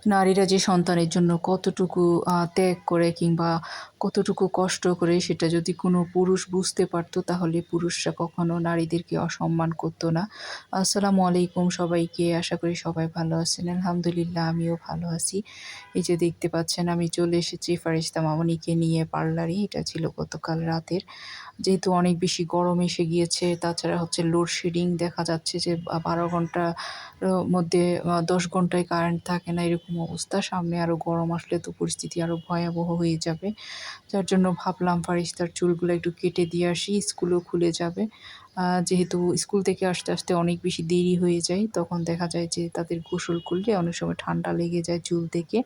নারীরা যে সন্তানের জন্য কতটুকু ত্যাগ করে কিংবা কতটুকু কষ্ট করে সেটা যদি কোনো পুরুষ বুঝতে পারতো তাহলে পুরুষরা কখনো নারীদেরকে অসম্মান করতো না। আসসালামু আলাইকুম সবাইকে। আশা করি সবাই ভালো আছেন। আলহামদুলিল্লাহ আমিও ভালো আছি। এই যে দেখতে পাচ্ছেন আমি চলে এসেছি ফারিস্তা মামুনিকে নিয়ে পার্লারে। এটা ছিল গতকাল রাতের। যেহেতু অনেক বেশি গরম এসে গিয়েছে, তাছাড়া হচ্ছে লোডশেডিং দেখা যাচ্ছে যে ১২ ঘন্টা মধ্যে ১০ ঘন্টায় কারেন্ট থাকে না, এরকম অবস্থা। সামনে আরও গরম আসলে তো পরিস্থিতি আরও ভয়াবহ হয়ে যাবে। যার জন্য ভাবলাম ফারিস্তার চুলগুলো একটু কেটে দিয়ে আসি, স্কুলও খুলে যাবে। যেহেতু স্কুল থেকে আসতে, আসতে অনেক বেশি দেরি হয়ে যায়, তখন দেখা যায় যে তাদের গোসল করলে অনেক সময় ঠান্ডা লেগে যায় চুল থেকে।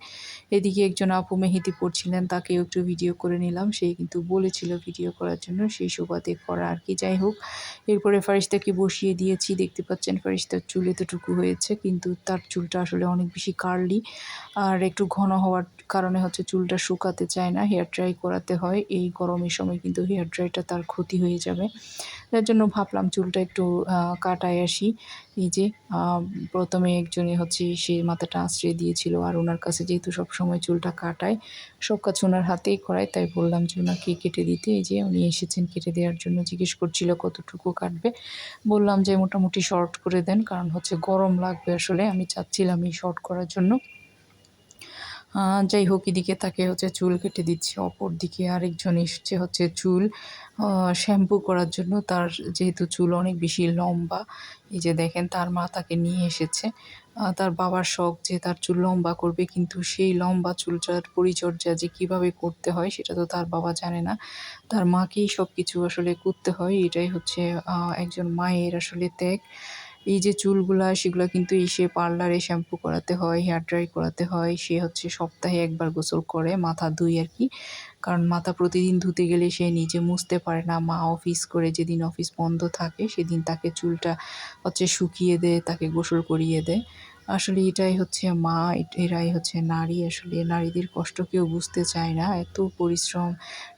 এদিকে একজন আপু মেহেদি পড়ছিলেন, তাকেও একটু ভিডিও করে নিলাম। সে কিন্তু বলেছিল ভিডিও করার জন্য, সেই সুবাদে করা আরকি। যাই হোক, এরপরে ফারিস্তাকে বসিয়ে দিয়েছি। দেখতে পাচ্ছেন ফারিস্তার চুল এতটুকু হয়েছে, কিন্তু তার চুলটা আসলে অনেক বেশি কার্লি আর একটু ঘন হওয়ার কারণে হচ্ছে চুলটা শুকাতে চায় না, হেয়ার ড্রাই করাতে হয়। এই গরমের সময় কিন্তু হেয়ার ড্রাইটা তার ক্ষতি হয়ে যাবে। যার জন্য ভাবলাম চুলটা একটু কাটায় আসি। এই যে আ ১ম এ একজনে হচ্ছে সে মাথাটা আঁচড়ে দিয়েছিল, আর উনার কাছে যেহেতু সবসময় চুলটা কাটায়, সব কাজ উনার হাতেই করায়, তাই বললাম যে উনাকে কেটে দিতে। এই যে উনি এসেছেন কেটে দেওয়ার জন্য, জিজ্ঞেস করছিল কতটুকু কাটবে। বললাম যে মোটামুটি শর্ট করে দেন, কারণ হচ্ছে গরম লাগবে আসলে। আমি চাচ্ছিলাম এই শর্ট করার জন্য। যাই হোক, এদিকে তাকে হচ্ছে চুল কেটে দিচ্ছি। অপরদিকে আরেকজন এসছে হচ্ছে চুল শ্যাম্পু করার জন্য। তার যেহেতু চুল অনেক বেশি লম্বা, এই যে দেখেন তার মা তাকে নিয়ে এসেছে। তার বাবার শখ যে তার চুল লম্বা করবে, কিন্তু সেই লম্বা চুলটার পরিচর্যা যে কীভাবে করতে হয় সেটা তো তার বাবা জানে না। তার মাকেই সবকিছু আসলে করতে হয়। এটাই হচ্ছে একজন মায়ের আসলে ত্যাগ। এই যে চুলগুলা সেগুলা কিন্তু এসে পার্লারে শ্যাম্পু করাতে হয়, হেয়ার ড্রাই করাতে হয়। সে হচ্ছে সপ্তাহে ১ বার গোসল করে, মাথা ধুই আরকি। কারণ মাথা প্রতিদিন ধুতে গেলে সে নিজে মুছতে পারে না। মা অফিস করে, যেদিন অফিস বন্ধ থাকে সেদিন তাকে চুলটা হচ্ছে শুকিয়ে দেয়, তাকে গোসল করিয়ে দেয়। আসলে এটাই হচ্ছে মা, এরাই হচ্ছে নারী। আসলে নারীদের কষ্ট কেউ বুঝতে চায় না। এত পরিশ্রম,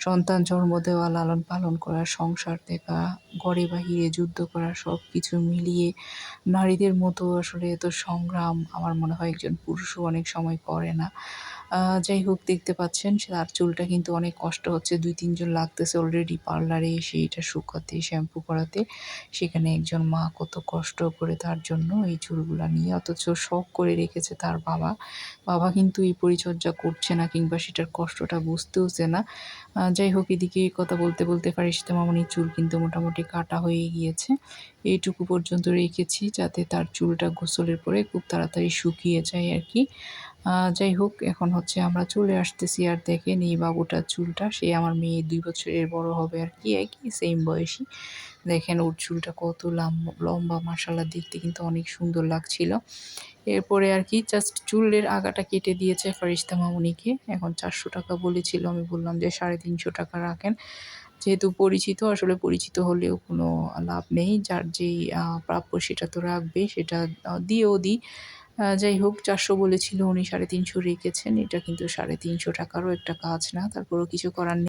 সন্তান জন্ম দেওয়া, লালন পালন করা, সংসার দেখা, ঘরে বাহিরে যুদ্ধ করা, সবকিছু মিলিয়ে নারীদের মতো আসলে এত সংগ্রাম আমার মনে হয় একজন পুরুষও অনেক সময় করে না। যাই হোক, দেখতে পাচ্ছেন তার চুলটা কিন্তু অনেক কষ্ট হচ্ছে। ২-৩ জন লাগতেছে অলরেডি পার্লারে এসে এটা শুকাতে, শ্যাম্পু করাতে। সেখানে একজন মা কত কষ্ট করে তার জন্য এই চুলগুলা নিয়ে, অথচ শখ করে রেখেছে তার বাবা। বাবা কিন্তু এই পরিচর্যা করছে না কিংবা সেটার কষ্টটা বুঝতেওছে না। যাই হোক, এদিকে কথা বলতে, বলতে ফারিস্তা মামুনির চুল কিন্তু মোটামুটি কাটা হয়ে গিয়েছে। এইটুকু পর্যন্ত রেখেছি যাতে তার চুলটা গোসলের পরে খুব তাড়াতাড়ি শুকিয়ে যায় আরকি। যাই হোক, এখন হচ্ছে আমরা চলে আসতেছি। আর দেখেন এই বাবুটার চুলটা, সে আমার মেয়ে ২ বছরের বড় হবে আরকি, একই সেম বয়সী। দেখেন ওর চুলটা কত লম্বা, মাশাআল্লাহ দেখতে কিন্তু অনেক সুন্দর লাগছিল। এরপরে আরকি জাস্ট চুলের আগাটা কেটে দিয়েছে ফারিস্তা মামুনিকে। এখন ৳৪০০ বলেছিল। আমি বললাম যে ৳৩৫০ রাখেন। যেহেতু পরিচিত, আসলে পরিচিত হলেও কোনো লাভ নেই। যার যেই প্রাপ্য সেটা তো রাখবে, সেটা দিয়েও দিই। যাই হোক, ৪০০ বলেছিল, উনি ৩৫০ রেখেছেন। এটা কিন্তু ৳৩৫০ ও একটা কাজ না। তারপরেও কিছু করার নেই।